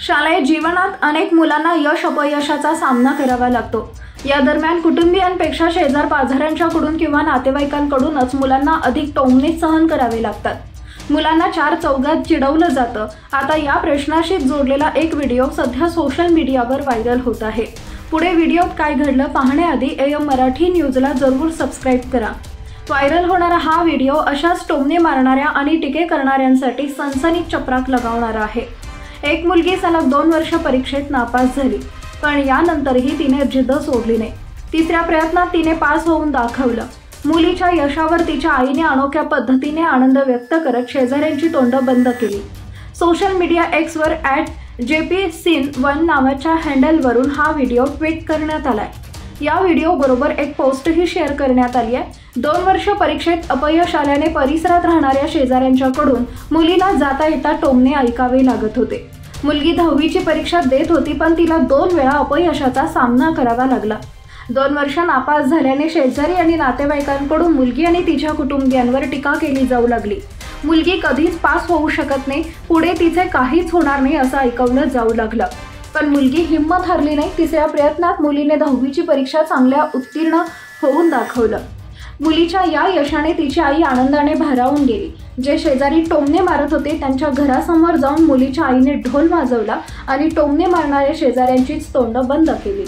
शालेय जीवनात अनेक मुलांना यश अपयशाचा सामना करावा लागतो। या दरम्यान कुटुंबियांपेक्षा शेजार पाजाऱ्यांच्याकडून किंवा नातेवाईकांकडूनच मुलांना अधिक टोमणे सहन करावे लागतात। मुलांना चार चौघात चिडवलं जातं। आता या प्रश्नाशी जोडलेला एक व्हिडिओ सध्या सोशल मीडियावर व्हायरल होत आहे। पुढे व्हिडिओत काय घडलं पाहण्याआधी AM मराठी न्यूजला जरूर सबस्क्राइब करा। व्हायरल होणारा हा व्हिडिओ अशाच टोमणे मारणाऱ्या आणि टीके करणाऱ्यांसाठी सनसनीत चपराक लगावणारा आहे। एक मुलगी सलग 2 वर्ष परीक्षेत नापास झाली, पण यानंतरही तिने जिद्द सोडली नाही। तिसऱ्या प्रयत्नात तिने पास होऊन दाखवलं। मुलीच्या यशावर तिच्या आईने अनोख्या पद्धतीने आनंद व्यक्त करत शेजाऱ्यांची तोंड बंद केली। सोशल मीडिया X वर @JPScene1 नावाच्या हँडलवरून हा व्हिडिओ ट्विट करण्यात आलाय। या व्हिडिओ बरोबर एक पोस्टही शेअर करण्यात आली आहे। 2 वर्ष परीक्षेत अपयश आल्याने परिसरात राहणाऱ्या शेजाऱ्यांच्याकडून मुलीला जाता येता टोमणे ऐकावे लागत होते। मुलगी 10वीची परीक्षा देत होती, पण तिला 2 वेळा अपयशाचा सामना करावा लागला। 2 वर्ष नापास झाल्याने शेजारी आणि नातेवाईकांकडून मुलगी आणि तिच्या कुटुंबियांवर टीका केली जाऊ लागली। मुलगी कधीच पास होऊ शकत नाही, पुढे तिचे काहीच होणार नाही असं ऐकवलं जाऊ लागलं। पण मुलगी हिंमत हारली नाही। तिसऱ्या प्रयत्नात मुलीने 10वीची परीक्षा चांगल्या उत्तीर्ण होऊन दाखवलं। मुलीच्या या यशाने तिची आई आनंदाने भारावून गेली। जे शेजारी टोमणे मारत होते त्यांच्या घरासमोर जाऊन मुलीच्या आईने ढोल वाजवला आणि टोमणे मारणाऱ्या शेजाऱ्यांचीच तोंड बंद केली।